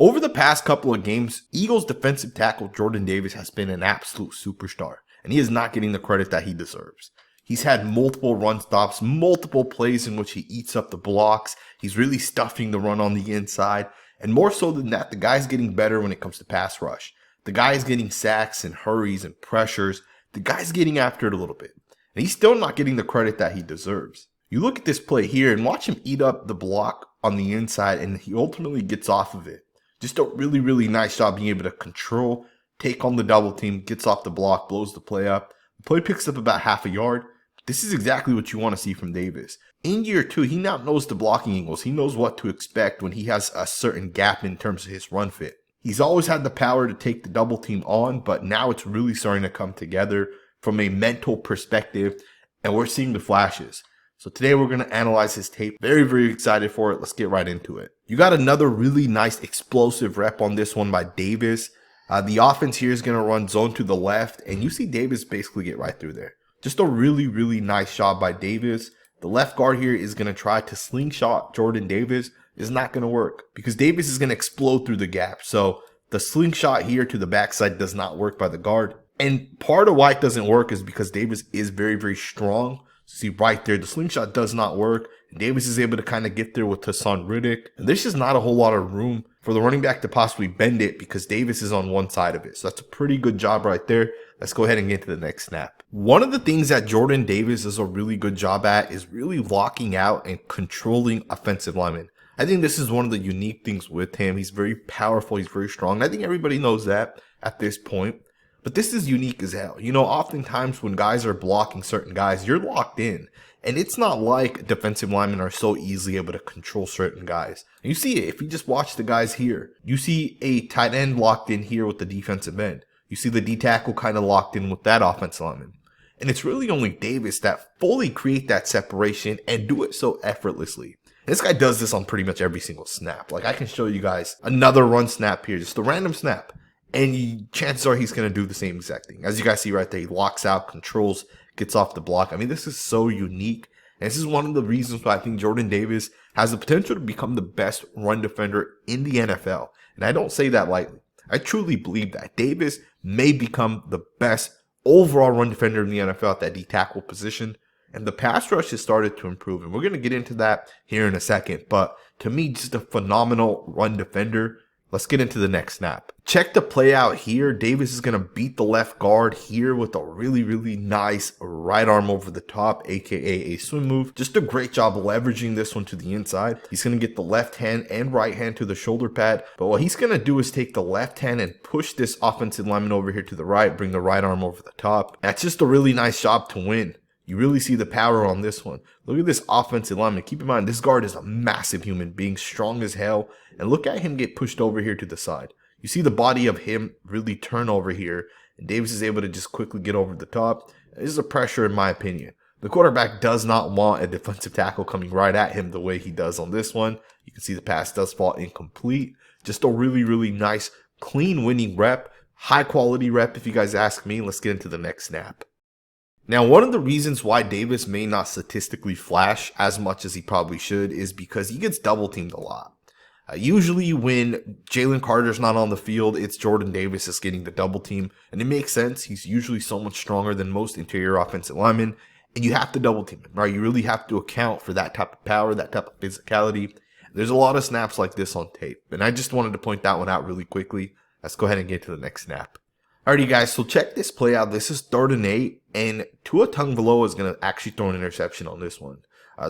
Over the past couple of games, Eagles defensive tackle Jordan Davis has been an absolute superstar, and he is not getting the credit that he deserves. He's had multiple run stops, multiple plays in which he eats up the blocks. He's really stuffing the run on the inside, and more so than that, the guy's getting better when it comes to pass rush. The guy's getting sacks and hurries and pressures. The guy's getting after it a little bit, and he's still not getting the credit that he deserves. You look at this play here and watch him eat up the block on the inside, and he ultimately gets off of it. Just a really, really nice job being able to control, take on the double team, gets off the block, blows the play up. The play picks up about half a yard. This is exactly what you want to see from Davis. In year 2, he now knows the blocking angles. He knows what to expect when he has a certain gap in terms of his run fit. He's always had the power to take the double team on, but now it's really starting to come together from a mental perspective, and we're seeing the flashes. So today we're going to analyze his tape. Very, very excited for it. Let's get right into it. You got another really nice explosive rep on this one by Davis. The offense here is going to run zone to the left, and you see Davis basically get right through there. Just a really, really nice job by Davis. The left guard here is going to try to slingshot Jordan Davis. It's not going to work because Davis is going to explode through the gap. So the slingshot here to the backside does not work by the guard. And part of why it doesn't work is because Davis is very, very strong. See right there, the slingshot does not work. And Davis is able to kind of get there with Hassan Riddick. And there's just not a whole lot of room for the running back to possibly bend it because Davis is on one side of it. So that's a pretty good job right there. Let's go ahead and get to the next snap. One of the things that Jordan Davis does a really good job at is really locking out and controlling offensive linemen. I think this is one of the unique things with him. He's very powerful. He's very strong. And I think everybody knows that at this point. But this is unique as hell. You know, oftentimes when guys are blocking certain guys, you're locked in. And it's not like defensive linemen are so easily able to control certain guys. You see it if you just watch the guys here. You see a tight end locked in here with the defensive end. You see the D tackle kind of locked in with that offensive lineman. And it's really only Davis that fully create that separation and do it so effortlessly. And this guy does this on pretty much every single snap. Like I can show you guys another run snap here, just a random snap. And chances are he's going to do the same exact thing. As you guys see right there, he locks out, controls, gets off the block. I mean, this is so unique. And this is one of the reasons why I think Jordan Davis has the potential to become the best run defender in the NFL. And I don't say that lightly. I truly believe that Davis may become the best overall run defender in the NFL at that D tackle position. And the pass rush has started to improve. And we're going to get into that here in a second. But to me, just a phenomenal run defender. Let's get into the next snap. Check the play out here. Davis is going to beat the left guard here with a really, really nice right arm over the top, aka a swim move. Just a great job leveraging this one to the inside. He's going to get the left hand and right hand to the shoulder pad. But what he's going to do is take the left hand and push this offensive lineman over here to the right, bring the right arm over the top. That's just a really nice job to win. You really see the power on this one. Look at this offensive lineman. Keep in mind, this guard is a massive human being, strong as hell. And look at him get pushed over here to the side. You see the body of him really turn over here. And Davis is able to just quickly get over the top. This is a pressure in my opinion. The quarterback does not want a defensive tackle coming right at him the way he does on this one. You can see the pass does fall incomplete. Just a really, really nice, clean winning rep. High quality rep if you guys ask me. Let's get into the next snap. Now, one of the reasons why Davis may not statistically flash as much as he probably should is because he gets double teamed a lot. Usually when Jalen Carter's not on the field, it's Jordan Davis that's getting the double team. And it makes sense. He's usually so much stronger than most interior offensive linemen. And you have to double team him, right? You really have to account for that type of power, that type of physicality. There's a lot of snaps like this on tape. And I just wanted to point that one out really quickly. Let's go ahead and get to the next snap. Alrighty guys, so check this play out. This is 3rd and 8, and Tua Tagovailoa is going to actually throw an interception on this one.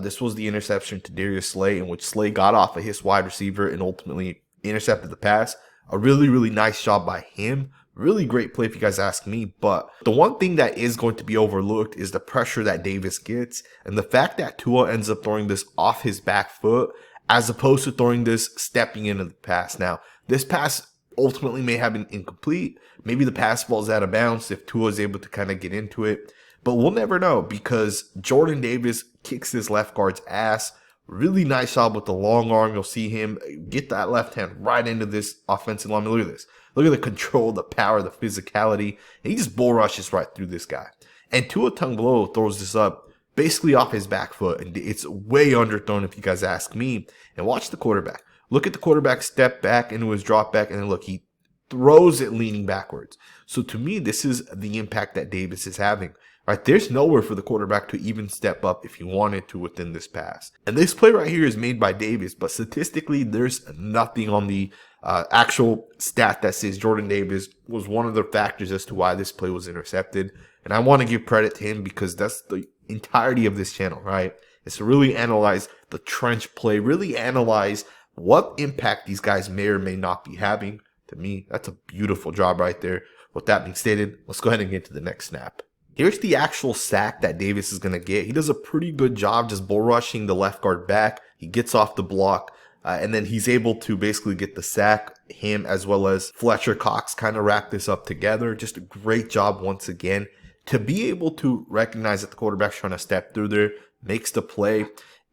This was the interception to Darius Slay, in which Slay got off of his wide receiver and ultimately intercepted the pass. A really, really nice job by him. Really great play if you guys ask me, but the one thing that is going to be overlooked is the pressure that Davis gets, and the fact that Tua ends up throwing this off his back foot as opposed to throwing this stepping into the pass. Now, this pass ultimately may have been incomplete. Maybe the pass falls out of bounds if Tua is able to kind of get into it. But we'll never know because Jordan Davis kicks this left guard's ass. Really nice job with the long arm. You'll see him get that left hand right into this offensive lineman. Look at this. Look at the control, the power, the physicality. And he just bull rushes right through this guy. And Tua Tagovailoa throws this up basically off his back foot. And it's way underthrown if you guys ask me. And watch the quarterback. Look at the quarterback step back into his drop back, and then look, he throws it leaning backwards. So to me, this is the impact that Davis is having. Right, there's nowhere for the quarterback to even step up if he wanted to within this pass. And this play right here is made by Davis, but statistically, there's nothing on the actual stat that says Jordan Davis was one of the factors as to why this play was intercepted. And I want to give credit to him because that's the entirety of this channel, right? It's to really analyze the trench play, really analyze what impact these guys may or may not be having. To me, that's a beautiful job right there. With that being stated, let's go ahead and get to the next snap. Here's the actual sack that Davis is going to get. He does a pretty good job just bull rushing the left guard back. He gets off the block, and then he's able to basically get the sack. Him as well as Fletcher Cox kind of wrap this up together. Just a great job once again. To be able to recognize that the quarterback's trying to step through there, makes the play.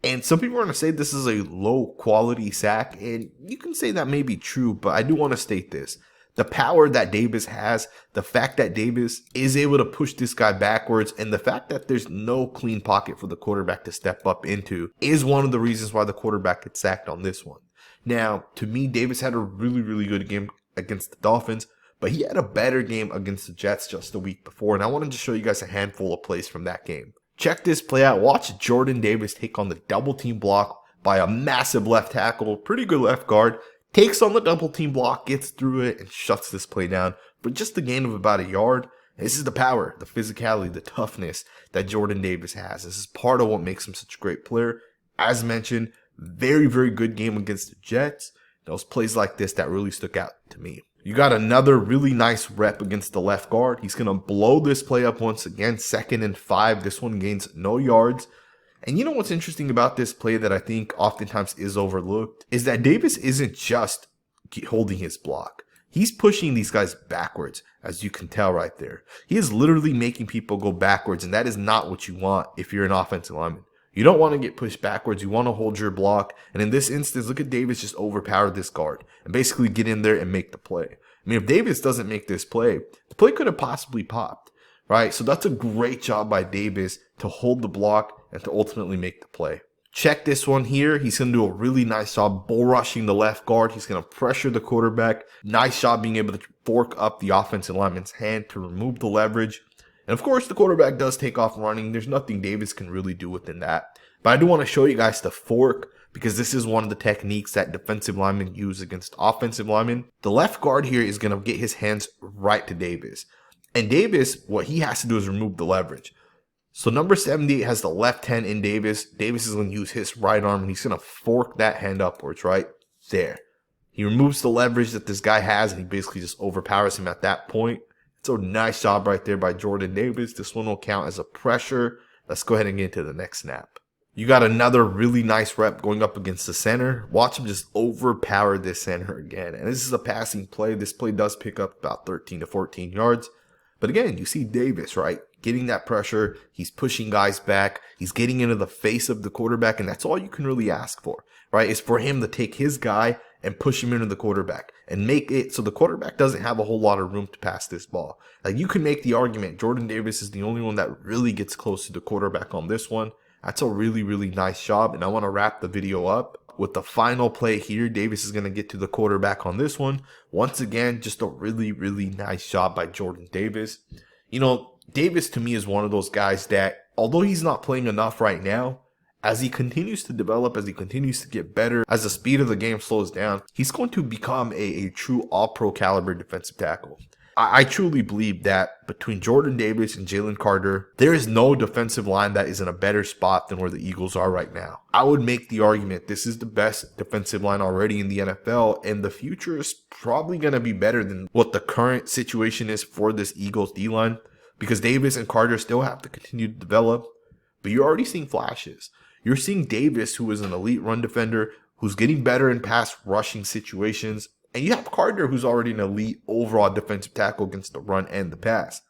And some people are going to say this is a low quality sack, and you can say that may be true, but I do want to state this. The power that Davis has, the fact that Davis is able to push this guy backwards, and the fact that there's no clean pocket for the quarterback to step up into is one of the reasons why the quarterback gets sacked on this one. Now, to me, Davis had a really, really good game against the Dolphins, but he had a better game against the Jets just the week before, and I wanted to show you guys a handful of plays from that game. Check this play out. Watch Jordan Davis take on the double team block by a massive left tackle, pretty good left guard, takes on the double team block, gets through it, and shuts this play down for just a gain of about a yard. This is the power, the physicality, the toughness that Jordan Davis has. This is part of what makes him such a great player. As mentioned, very, very good game against the Jets. Those plays like this that really stuck out to me. You got another really nice rep against the left guard. He's going to blow this play up once again, 2nd and 5. This one gains no yards. And you know what's interesting about this play that I think oftentimes is overlooked is that Davis isn't just holding his block. He's pushing these guys backwards, as you can tell right there. He is literally making people go backwards, and that is not what you want if you're an offensive lineman. You don't want to get pushed backwards. You want to hold your block. And in this instance, look at Davis just overpower this guard and basically get in there and make the play. I mean, if Davis doesn't make this play, the play could have possibly popped, right? So that's a great job by Davis to hold the block and to ultimately make the play. Check this one here. He's going to do a really nice job bull rushing the left guard. He's going to pressure the quarterback. Nice job being able to fork up the offensive lineman's hand to remove the leverage. And of course, the quarterback does take off running. There's nothing Davis can really do within that. But I do want to show you guys the fork because this is one of the techniques that defensive linemen use against offensive linemen. The left guard here is going to get his hands right to Davis. And Davis, what he has to do is remove the leverage. So number 78 has the left hand in Davis. Davis is going to use his right arm and he's going to fork that hand upwards right there. He removes the leverage that this guy has and he basically just overpowers him at that point. It's a nice job right there by Jordan Davis. This one will count as a pressure. Let's go ahead and get into the next snap. You got another really nice rep going up against the center. Watch him just overpower this center again. And this is a passing play. This play does pick up about 13 to 14 yards. But again, you see Davis, right? Getting that pressure. He's pushing guys back. He's getting into the face of the quarterback. And that's all you can really ask for, right? Is for him to take his guy and push him into the quarterback and make it so the quarterback doesn't have a whole lot of room to pass this ball. Like you can make the argument Jordan Davis is the only one that really gets close to the quarterback on this one. That's a really, really nice job. And I want to wrap the video up with the final play here. Davis is going to get to the quarterback on this one. Once again, just a really, really nice job by Jordan Davis. You know, Davis to me is one of those guys that, although he's not playing enough right now, as he continues to develop, as he continues to get better, as the speed of the game slows down, he's going to become a true all-pro caliber defensive tackle. I truly believe that between Jordan Davis and Jalen Carter, there is no defensive line that is in a better spot than where the Eagles are right now. I would make the argument this is the best defensive line already in the NFL, and the future is probably going to be better than what the current situation is for this Eagles D-line, because Davis and Carter still have to continue to develop, but you're already seeing flashes. You're seeing Davis, who is an elite run defender, who's getting better in pass rushing situations. And you have Carter, who's already an elite overall defensive tackle against the run and the pass.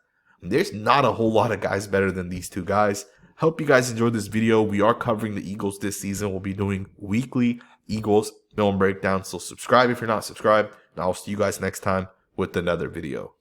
There's not a whole lot of guys better than these two guys. Hope you guys enjoyed this video. We are covering the Eagles this season. We'll be doing weekly Eagles film breakdowns. So subscribe if you're not subscribed. And I'll see you guys next time with another video.